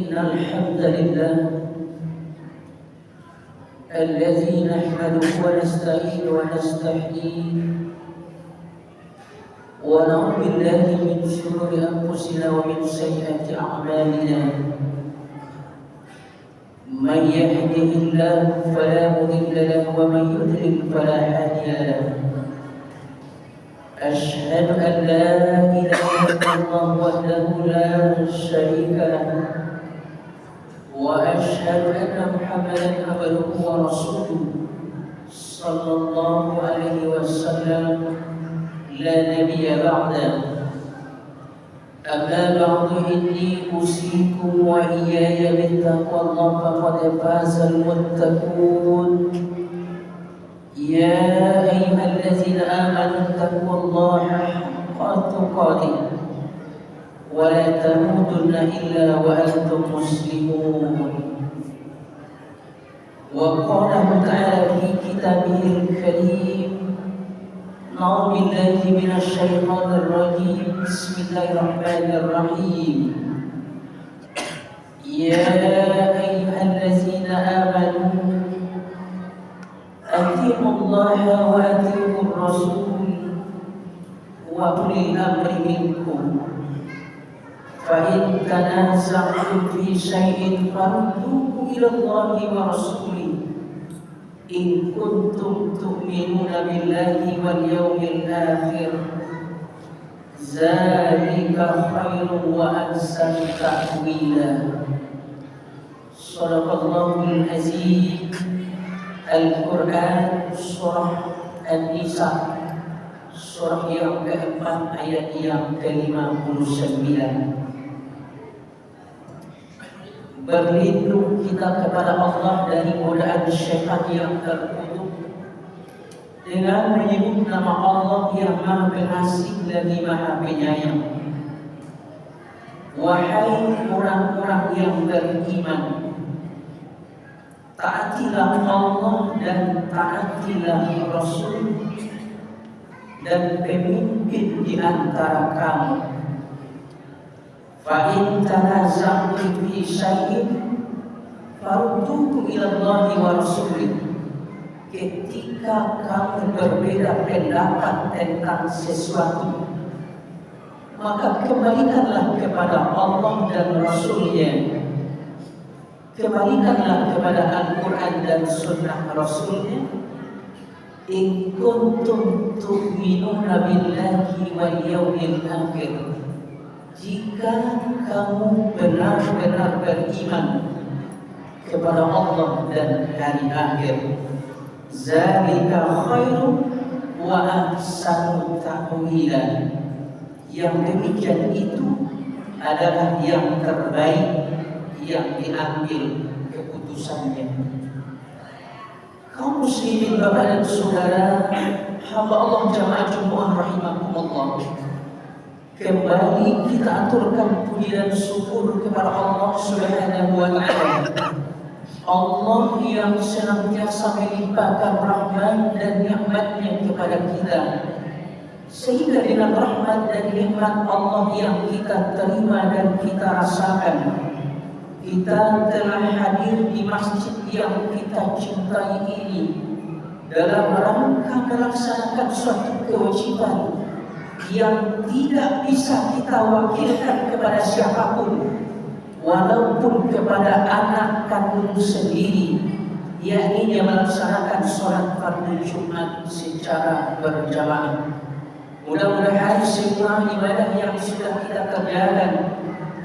إن الحمد لله الذي نحمده ونستعين ونستهديه ونعوذ بالله من شرور أنفسنا ومن سيئات أعمالنا من يهده الله فلا مضل له ومن يضلل فلا هادي له أشهد أن لا إله إلا الله وحده لا شريك له وأشهد أن محمدا عبده ورسوله صلى الله عليه وسلم لا نبي بعده أما بعد إني أوصيكم وإياي بتقوى الله فقد فاز المتقون يا أيها الذين آمنوا اتقوا الله حق تقاته ولا تموتن إلا وأنتم مسلمون وقال تعالى في كتابه الكريم أعوذ بالله من الشيطان الرجيم بسم الله الرحمن الرحيم يا أيها الذين آمنوا أطيعوا الله وأطيعوا الرسول وأولي الأمر منكم فإن تنازعتم في شيء فردوه إلى الله ورسوله إن كنتم تؤمنون بالله واليوم الآخر ذلك خير وأحسن تأويلا صدق الله العظيم. Al-Quran surah An-Nisa surah yang keempat ayat yang ke-59. Berlindung kita kepada Allah dari godaan syaitan yang terkutuk dengan menyebut nama Allah yang Maha Pengasih lagi Maha Penyayang. Wahai orang-orang yang beriman, taatilah Allah dan taatilah Rasul dan pemimpin di antara kamu. Fa in tanaza'tum fi syai'in farudduhu ila Allahi wa rasulih. Ketika kamu berbeda pendapat tentang sesuatu, maka kembalikanlah kepada Allah dan Rasulnya. Kembalikanlah kepada Al-Quran dan Sunnah Rasulnya. In kuntum tu'minuna billahi wal yawmil akhir. Jika kamu benar-benar beriman kepada Allah dan hari akhir, zalika khairu wa ahsanu ta'wila. Yang demikian itu adalah yang terbaik yang diambil keputusannya. Kaum muslimin bapak dan saudara, hamba Allah jamaah Jumat rahimakumullah. Kembali kita aturkan puji dan syukur kepada Allah Subhanahu wa taala. Allah yang senantiasa melimpahkan rahmat dan nikmat-Nya kepada kita. Sehingga dengan rahmat dan nikmat Allah yang kita terima dan kita rasakan, kita telah hadir di masjid yang kita cintai ini dalam rangka melaksanakan suatu kewajiban yang tidak bisa kita wakilkan kepada siapapun, walaupun kepada anak kandung sendiri, yakni melaksanakan sholat fardu Jumat secara berjamaah. Mudah-mudahan semua ibadah yang sudah kita kerjakan,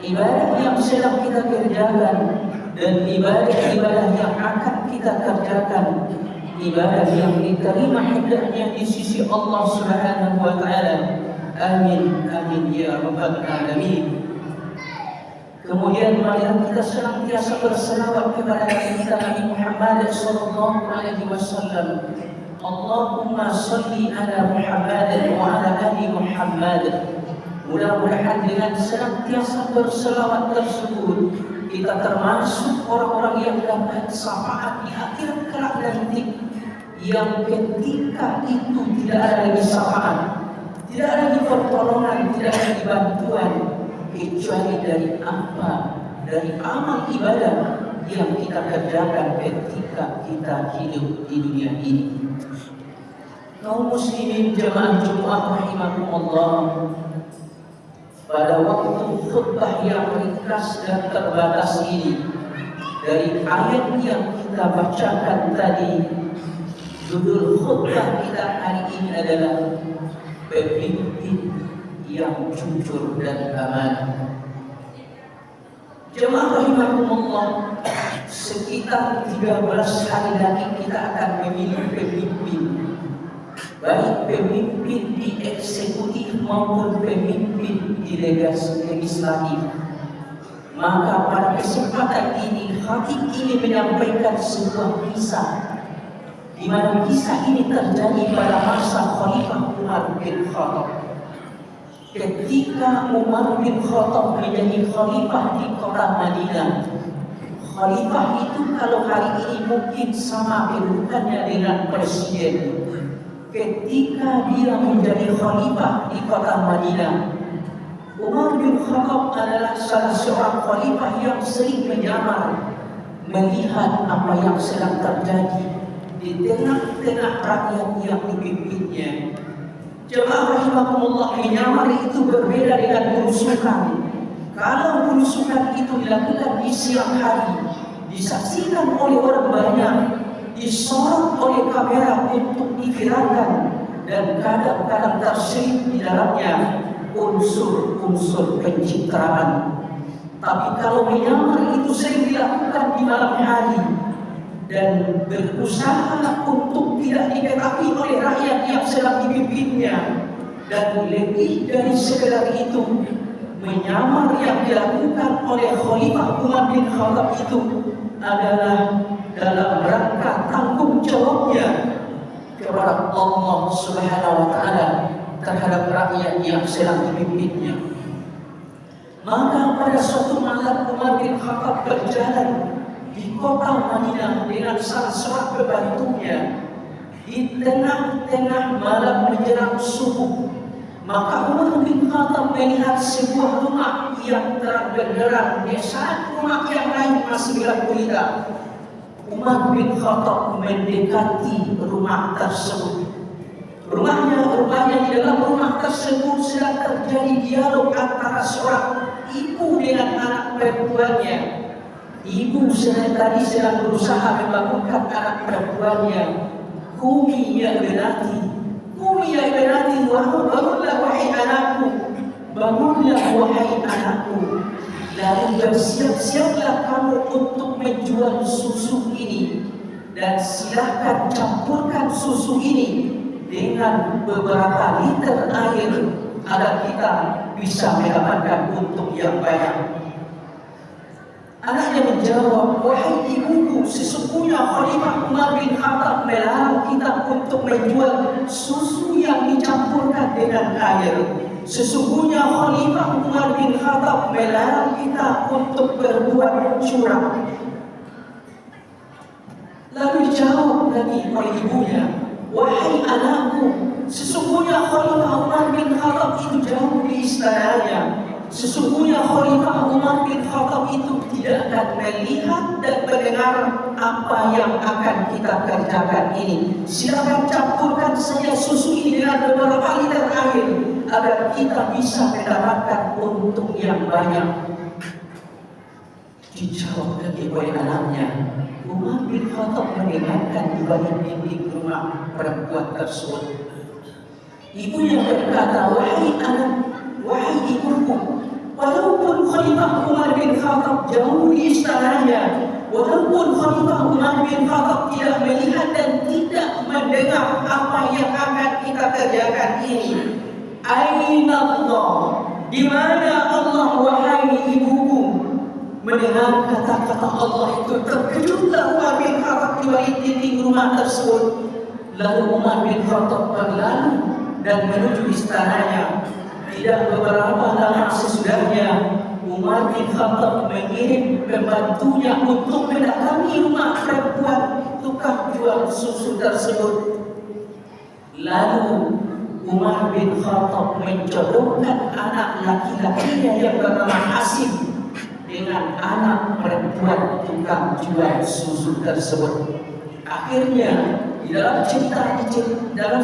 ibadah yang sedang kita kerjakan, dan ibadah-ibadah yang akan kita kerjakan, ibadah yang diterima hendaknya di sisi Allah Subhanahu wa taala. Amin amin ya rabbal alamin. Kemudian marilah kita senantiasa berselawat kepada Nabi Muhammad sallallahu alaihi wasallam. Allahumma salli ala Muhammad wa ala ali Muhammad. Mudah-mudahan dengan senantiasa berselawat tersebut kita termasuk orang-orang yang dapat syafaat di akhirat kelak nanti, yang ketika itu tidak ada lagi syafaat, tidak ada lagi pertolongan, tidak ada lagi bantuan kecuali dari apa? dari amal ibadah yang kita kerjakan ketika kita hidup di dunia ini. Kaum muslimin jamaah Jumat rahimakumullah, pada waktu khutbah yang ringkas dan terbatas ini, dari ayat yang kita bacakan tadi, judul khutbah kita hari ini adalah pemimpin yang jujur dan amanah. Jemaah rahimakumullah, sekitar 13 hari lagi kita akan memilih pemimpin, baik pemimpin di eksekutif maupun pemimpin di legislatif. Maka pada kesempatan ini khatib ini menyampaikan sebuah kisah, di mana kisah ini terjadi pada masa Khalifah Umar bin Khattab. Ketika Umar bin Khattab menjadi khalifah di kota Madinah, khalifah itu kalau hari ini mungkin sama kedudukannya dengan presiden. Ketika dia menjadi khalifah di kota Madinah, Umar bin Khattab adalah salah seorang khalifah yang sering menyamar melihat apa yang sedang terjadi di tengah-tengah rakyat yang dipimpinnya. Jemaah rahimakumullah, menyamar itu berbeda dengan berusukan. Kalau berusukan itu dilakukan di siang hari, disaksikan oleh orang banyak, disorot oleh kamera untuk diviralkan, dan kadang-kadang terselip di dalamnya unsur-unsur pencitraan. Tapi kalau menyamar itu sering dilakukan di malam hari dan berusaha untuk tidak diketahui oleh rakyat yang sedang dipimpinnya, dan lebih dari sekedar itu, menyamar yang dilakukan oleh Khalifah Umar bin Khattab itu adalah dalam rangka tanggung jawabnya kepada Allah Subhanahu wa Ta'ala terhadap rakyat yang sedang dipimpinnya. Maka pada suatu malam Umar bin Khattab berjalan di kota Madinah dengan salah seorang pembantunya di tengah-tengah malam menjelang subuh. Maka Umar bin Khattab melihat sebuah rumah yang terang benderang di saat rumah yang lain masih gelap gulita. Umar bin Khattab mendekati rumah tersebut. Rupanya di dalam rumah tersebut sedang terjadi dialog antara seorang ibu dengan anak perempuannya. Ibu tadi sedang berusaha membangunkan anak perempuannya. Qumi ya ibnati, qumi ya ibnati, bangunlah wahai anakku, bangunlah wahai anakku. Lalu bersiap-siaplah kamu untuk menjual susu ini, dan silahkan campurkan susu ini dengan beberapa liter air agar kita bisa mendapatkan untung yang banyak. Anaknya menjawab, wahai ibuku, sesungguhnya Khalifah Umar bin Khattab melarang kita untuk menjual susu yang dicampurkan dengan air. Sesungguhnya Khalifah Umar bin Khattab melarang kita untuk berbuat curang. Lalu dijawab lagi oleh ibunya, wahai anakku, sesungguhnya Khalifah Umar bin Khattab itu jauh di istananya. Sesungguhnya Khalifah Umar bin Khattab itu tidak akan melihat dan mendengar apa yang akan kita kerjakan ini. Silakan campurkan saja susu ini dengan beberapa liter air agar kita bisa mendapatkan untung yang banyak. Dijawab lagi oleh anaknya. Umar bin Khattab mendengarkan di balik dinding rumah perempuan tersebut. Ibunya berkata, wahai anak, wahai ibuku, walaupun Khalifah Umar bin Khattab jauh di istananya, walaupun Khalifah Umar bin Khattab tidak melihat dan tidak mendengar apa yang akan kita kerjakan ini, aina Allah, di mana Allah wahai ibuku? Mendengar kata-kata Allah itu, terkejutlah Umar bin Khattab di balik dinding rumah tersebut. Lalu Umar bin Khattab berlalu dan menuju istananya. Tidak beberapa lama sesudahnya, Umar bin Khattab mengirim pembantunya untuk mendatangi rumah perempuan tukang jual susu tersebut. Lalu Umar bin Khattab menjodohkan anak laki-lakinya yang bernama Hasim dengan anak perempuan tukang jual susu tersebut. Akhirnya di dalam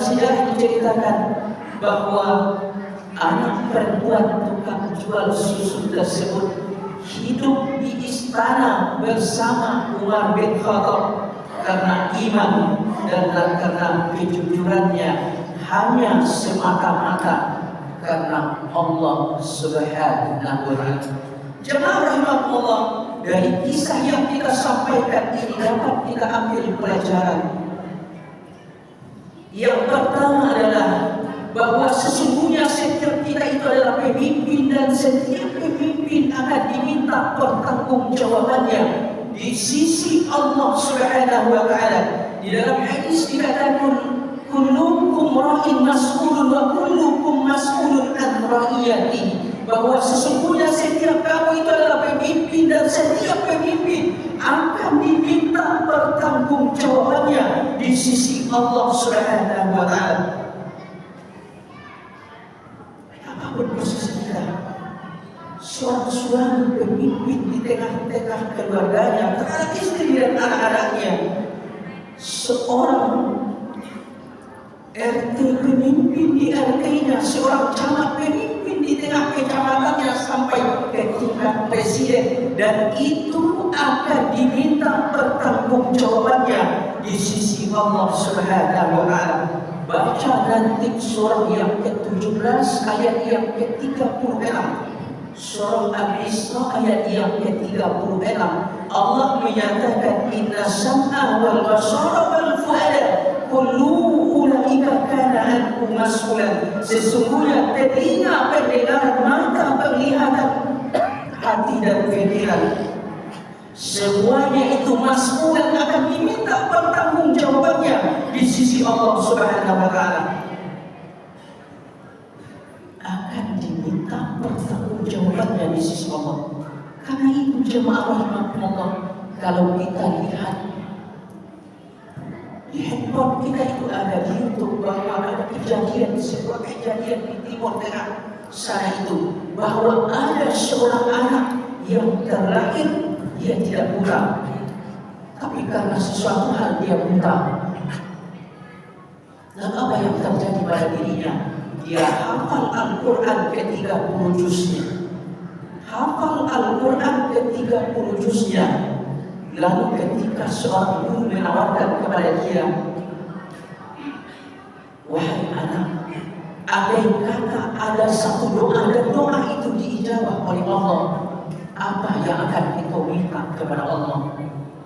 sejarah diceritakan bahwa anak perempuan tukang jual susu tersebut hidup di istana bersama Umar bin Khattab karena iman dan karena kejujurannya, hanya semata-mata karena Allah Subhanahu wa Ta'ala. Jemaah rahimahullah, dari kisah yang kita sampaikan ini dapat kita ambil pelajaran. Yang pertama adalah bahwa sesungguhnya setiap kita itu adalah pemimpin, dan setiap pemimpin akan diminta pertanggungjawabannya di sisi Allah Subhanahu wa Ta'ala. Di dalam hadis dikatakan kullukum ra'in mas'ulun wa kullukum mas'ulun an ra'iyatihi, bahwa sesungguhnya setiap kamu itu adalah pemimpin, dan setiap pemimpin akan diminta pertanggungjawabannya di sisi Allah Subhanahu wa Ta'ala. Apapun posisi kita, seorang suami pemimpin di tengah-tengah keluarganya, terhadap istri dan anak-anaknya, seorang RT pemimpin di RT-nya, seorang camat pemimpin di tengah kecamatannya, sampai ke tingkat presiden, dan itu akan diminta pertanggungjawabannya di sisi Allah Subhanahu wa Ta'ala. Baca nanti surah yang ke-17 ayat yang ke-36. Surah Al-Isra ayat yang ke-36. Allah menyatakan inna sam'a wal basara wal fu'ada kullu ulaika kana anhu mas'ulan. Sesungguhnya telinga, pendengaran, mata, penglihatan, hati dan pikiran, semuanya itu mas'ulan, akan diminta pertanggungjawabannya di sisi Allah Subhanahu wa Ta'ala. Akan diminta pertanggungjawabannya di sisi Allah. Karena itu jemaah rahimahullah, kalau kita lihat di handphone kita itu ada di YouTube bahwa ada kejadian, sebuah kejadian di Timur Tengah sana itu, bahwa ada seorang anak yang terlahir dia tidak buta, tapi karena sesuatu hal dia buta. Dan apa yang terjadi pada dirinya? Dia hafal Al-Quran ke-30 juznya. Hafal Al-Quran ke-30 juznya. Lalu ketika seorang guru menawarkan kepada dia, wahai anak, ada yang kata ada satu doa, dan doa itu diijabah oleh Allah. Apa yang akan kita minta kepada Allah?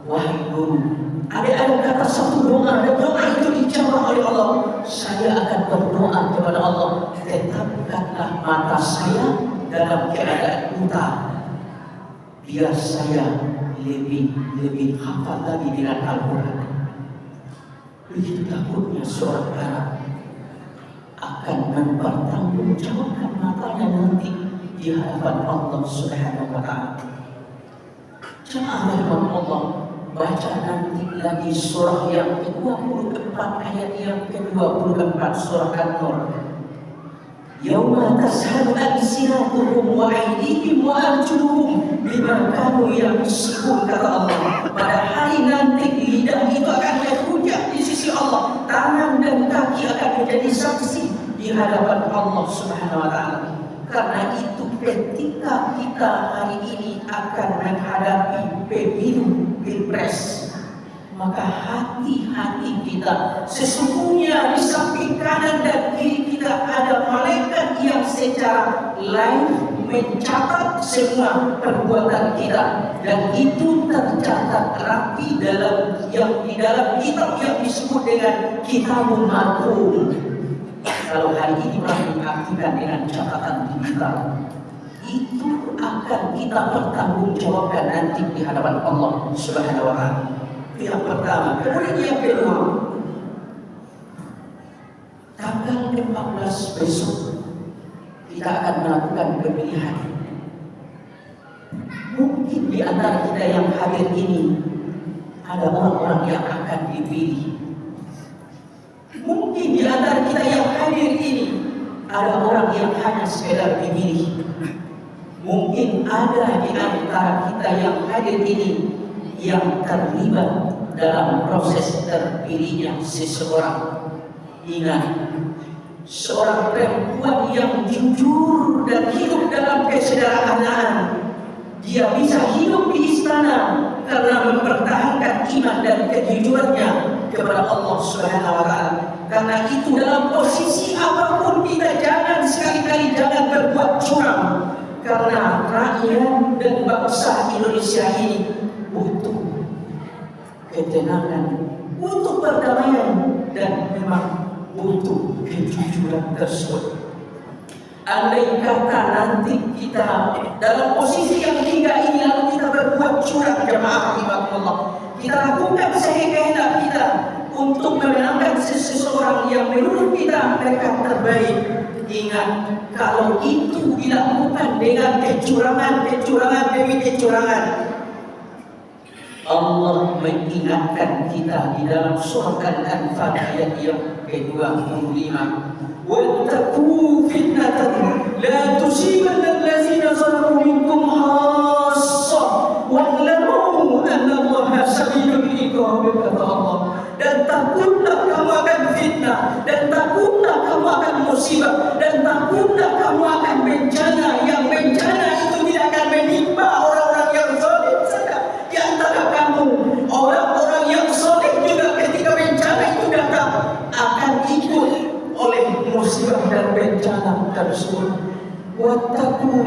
Wahai guru, ada kata satu doa, dan doa itu dijawab oleh Allah. Saya akan berdoa kepada Allah, tetapkanlah mata saya dalam keadaan buta, biar saya lebih hafal lagi dengan Al-Quran. Begitu takutnya seorang anak akan mempertanggungjawabkan matanya nanti di hadapan Allah Subhanahu wa Ta'ala. Jemaah rahimahullah, baca nanti lagi surah yang ke-24 ayat yang ke-24 surah An-Nur. Yauma tashhadu alsinatuhum wa aydihim wa arjuluhum bima kanu yaksibun, kata Allah. Pada hari nanti lidah itu akan berhujah di sisi Allah, tangan dan kaki akan menjadi saksi di hadapan Allah Subhanahu wa Ta'ala. Karena itu ketika kita hari ini akan menghadapi pemilu pilpres, maka hati-hati kita. Sesungguhnya di samping kanan dan kiri kita ada malaikat yang secara live mencatat semua perbuatan kita, dan itu tercatat rapi di dalam kitab yang disebut dengan Kitabul Marhum. Kalau hari ini kami mengartikan dengan catatan digital, itu akan kita pertanggungjawabkan nanti di hadapan Allah Subhanahu wa Ta'ala. Yang pertama. Kemudian yang kedua, tanggal 14 besok kita akan melakukan pemilihan. Mungkin di antara kita yang hadir ini ada orang-orang yang akan dipilih. Mungkin di antara kita yang hadir ini ada orang yang hanya sekedar dipilih. Mungkin ada di antara kita yang hadir ini yang terlibat dalam proses terpilihnya seseorang. Ingat, seorang perempuan yang jujur dan hidup dalam kesederhanaan, dia bisa hidup di istana karena mempertahankan iman dan kejujurannya kepada Allah Subhanahu wa Ta'ala. Karena itu dalam posisi apapun kita jangan sekali-kali jangan berbuat curang, karena rakyat dan bangsa Indonesia ini butuh ketenangan, butuh perdamaian, dan memang butuh kejujuran tersebut. Andai kata nanti kita dalam posisi yang hingga ini lalu kita berbuat curang, jemaah rahimakumullah, kita lakukan sekehendak kita untuk memenangkan seseorang yang menurut kita mereka terbaik. Ingat, kalau itu dilakukan dengan kecurangan demi kecurangan, Allah mengingatkan kita di dalam surah Al-Anfal ayat yang ke-25, wattaqu fitnatan la tusibanna allazina zalamu minkum khassah wa'lamu anna Allaha shadidul iqab, kata Allah. Dan takutlah kamu akan fitnah, dan takutlah kamu akan musibah, dan takutlah kamu akan bencana, yang bencana itu tidak akan menimpa orang-orang yang zalim saja di antara kamu. Orang-orang yang soleh juga ketika bencana itu datang akan ikut oleh musibah dan bencana tersebut. Wattaqu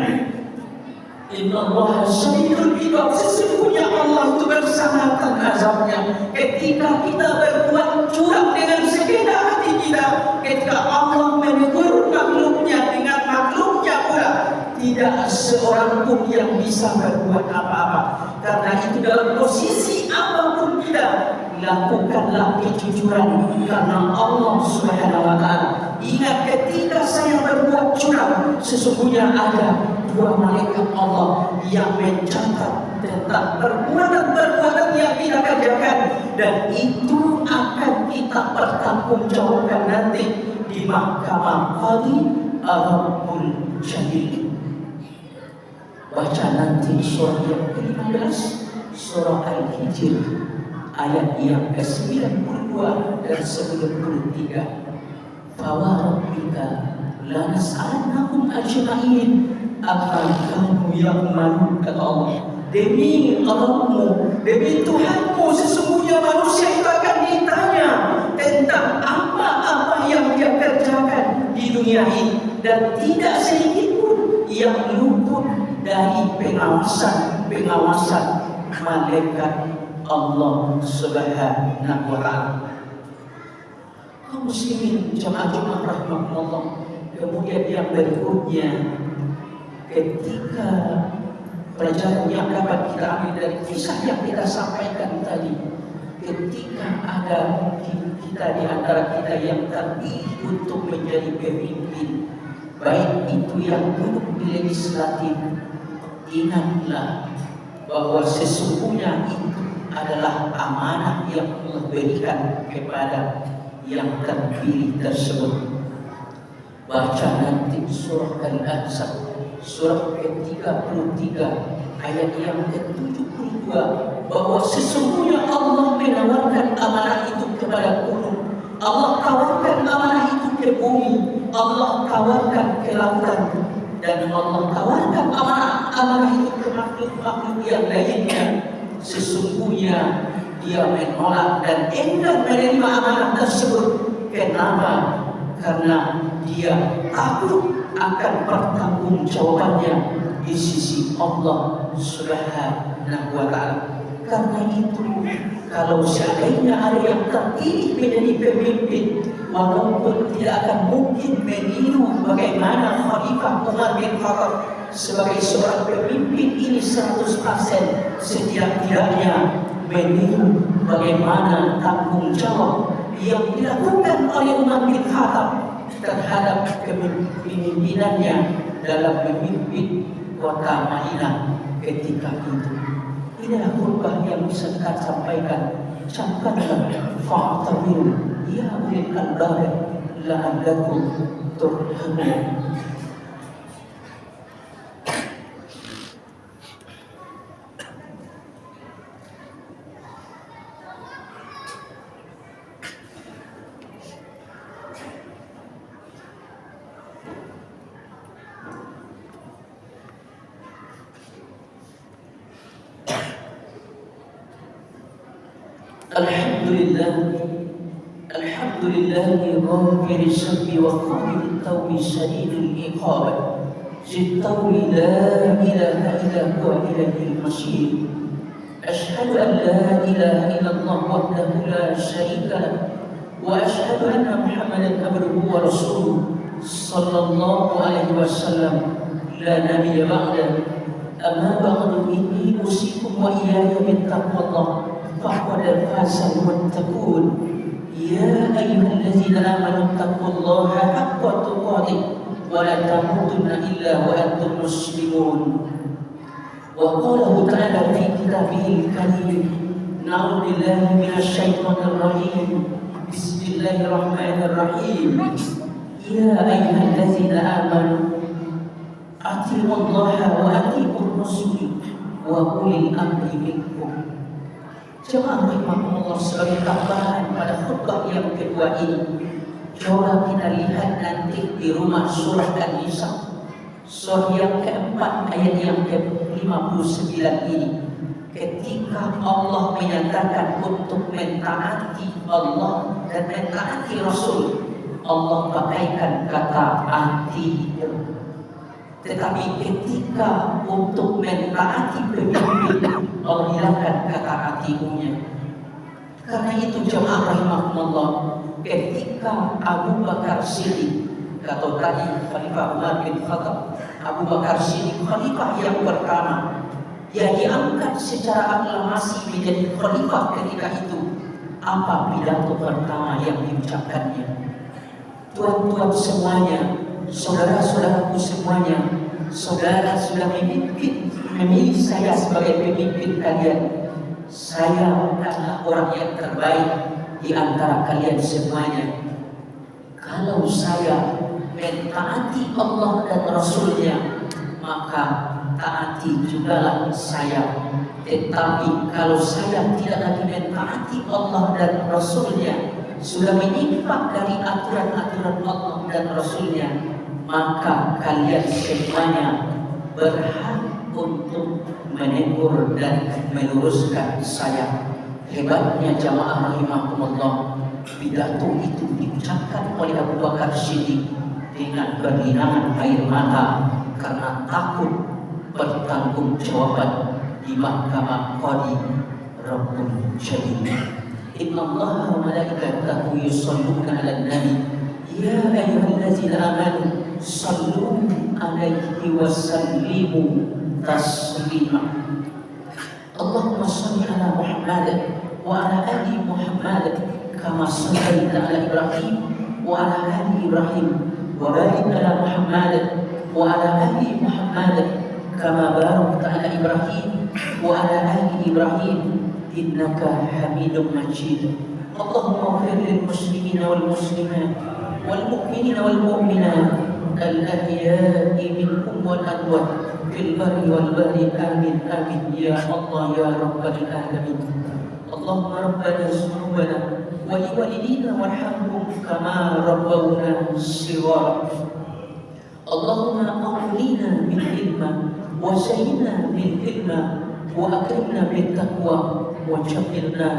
innallaha syadidul iqab, sesungguhnya Allah itu bersangat azabnya ketika kita berbuat curang dengan segenap hati kita, ketika Allah menegur makhluknya dengan makhluknya pula tidak seorang pun yang bisa berbuat apa-apa. Karena itu dalam posisi apapun kita lakukanlah kejujuran karena Allah Subhanahu wa Ta'ala. Ingat, ketika saya berbuat curang, sesungguhnya ada dua malaikat Allah yang mencatat tentang perbuatan-perbuatan yang kita kerjakan, dan itu akan kita pertanggungjawabkan nanti di mahkamah Qadi Rabbul Jalil. Baca nanti surah yang ke-15, surah Al-Hijr ayat yang ke-92 dan 93. Fawarabbika lanas'alannahum ajma'in amma kanu ya'malun, kata Allah. Demi Allahmu, demi Tuhanmu, sesungguhnya manusia itu akan ditanya tentang apa-apa yang dia kerjakan di dunia ini, dan tidak sedikit pun yang luput dari pengawasan malaikat Allah Subhanahu wa Ta'ala. Kaum muslimin jamaah rahimakumullah, kemudian yang berikutnya, ketika pelajaran yang dapat kita ambil dari kisah yang kita sampaikan tadi, ketika ada kita di antara kita yang terpilih untuk menjadi pemimpin, baik itu yang duduk di legislatif, ingatlah bahwa sesungguhnya itu adalah amanah yang Allah berikan kepada yang terpilih tersebut. Baca nanti surah Al-Ahzab, surah ke-33 ayat yang ke-72, bahwa sesungguhnya Allah menawarkan amanah itu kepada gunung, Allah tawarkan amanah itu ke bumi, Allah tawarkan ke lautan, dan Allah tawarkan amanah itu ke makhluk-makhluk yang lainnya. Sesungguhnya dia menolak dan enggan menerima amanah tersebut. Kenapa? Karena dia takut akan pertanggungjawabannya di sisi Allah Subhanahu wa Ta'ala. Karena itu, kalau seandainya ada yang terpilih menjadi pemimpin, walaupun tidak akan mungkin meniru bagaimana Khalifah Umar bin Khattab sebagai seorang pemimpin ini 100%, setidak-tidaknya meniru bagaimana tanggung jawab yang dilakukan oleh Umar bin Khattab terhadap kepemimpinannya dalam memimpin kota Madinah ketika itu. Inilah khutbah yang bisa kita sampaikan. Camkanlah, fa'tabiru ya ulil albab la'allakum turhamun. Alhamdulillah, Alhamdulillah ghafir syabbi wa qabil tawbi syadidul iqab Zittawi la ilaha illa huwa ilaihil masyir Ashhadu an la ilaha illallah wahdahu la syarika lah Wa ashhadu anna Muhammadan abduhu wa rasuluh Sallallahu alaihi wasallam La nabiyya ba'da Amma ba'du inni usikum wa iyaya bittaqwallah فقد فاز المتقون يا أيها الذين آمنوا اتقوا الله حق تقاته ولا تموتن إلا وأنتم مسلمون وقاله تعالى في كتابه الكريم نعوذ بالله من الشيطان الرجيم بسم الله الرحمن الرحيم يا أيها الذين آمنوا أطيعوا الله وأطيعوا الرسول وأولي الأمر منكم. Jemaah rahimahumullah, sebagai tambahan pada khutbah yang kedua ini, coba kita lihat nanti di rumah surah An-Nisa, surah yang keempat ayat yang ke-59 ini, ketika Allah menyatakan untuk mentaati Allah dan mentaati Rasul, Allah pakaikan kata ati. Tetapi ketika untuk mentaati pemimpin, Allah hilangkan kata atinya. Karena itu jemaah rahimahumullah, ketika Abu Bakar Siddiq, kata tadi Khalifah Umar bin Khattab, Abu Bakar Siddiq khalifah yang pertama yang diangkat secara aklamasi menjadi khalifah ketika itu, apa pidato pertama yang diucapkannya? Tuan-tuan semuanya, saudara-saudaraku semuanya, saudara sudah memilih saya sebagai pemimpin kalian. Saya adalah orang yang terbaik di antara kalian semuanya. Kalau saya mentaati Allah dan Rasulnya, maka taati jugalah saya. Tetapi kalau saya tidak lagi mentaati Allah dan Rasulnya, sudah menyimpang dari aturan-aturan Allah dan Rasulnya, maka kalian semuanya berhak untuk menegur dan meluruskan saya. Hebatnya jamaah rahimahumullah, pidato itu diucapkan oleh Abu Bakar Siddiq dengan berlinangan air mata karena takut pertanggungjawaban di mahkamah qadi Rabbul Jalil. Inna Allah wa malaikatahu yusalluna 'alan nabi ya ayyuhallazina amanu sallu 'alaihi wa sallimu taslima. Allahumma shalli 'ala Muhammad wa 'ala ali Muhammad kama shallaita 'ala Ibrahim wa 'ala ali Ibrahim wa barik 'ala Muhammad wa 'ala ali Muhammad kama barakta 'ala Ibrahim wa 'ala ali Ibrahim innaka Hamidum Majid. Allahumma ighfir lil muslimina wal muslimat wal mu'minina wal mu'minat al ahya'i minhum wal amwat fil barri wal bahri amin amin ya Allah ya rabbal alamin. Allahumma rabbana dzunubana wa liwalidina warhamhum kama rabbawna shighara. Allahumma a'lina bil ilma wa zayyinna bil ilma wa akrimna bit taqwa وجملنا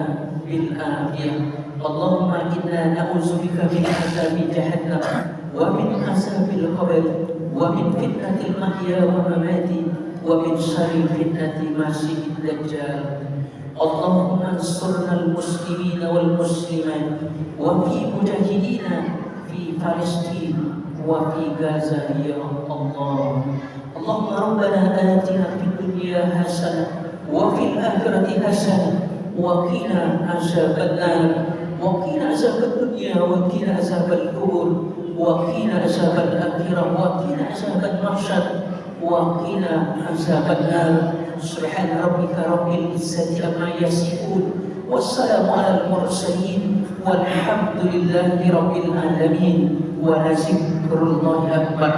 بالآخرة. اللهم إنا نعوذ بك من عذاب جهنم ومن عذاب القبر ومن فتنة المحيا والممات ومن شر فتنة المسيح الدجال. اللهم انصرنا المسلمين والمسلمات وفي مجاهدينا في فلسطين وفي غزة يا الله. اللهم ربنا آتنا في الدنيا حسنة وفي الآخرة حسنة وقنا عذاب النار وقنا عذاب الدنيا وقنا عذاب القبور وقنا عذاب الآخرة وقنا عذاب المحشر وقنا عذاب النار. سبحان ربك رب العزة عما يصفون والسلام على المرسلين والحمد لله رب العالمين ولذكر الله أكبر.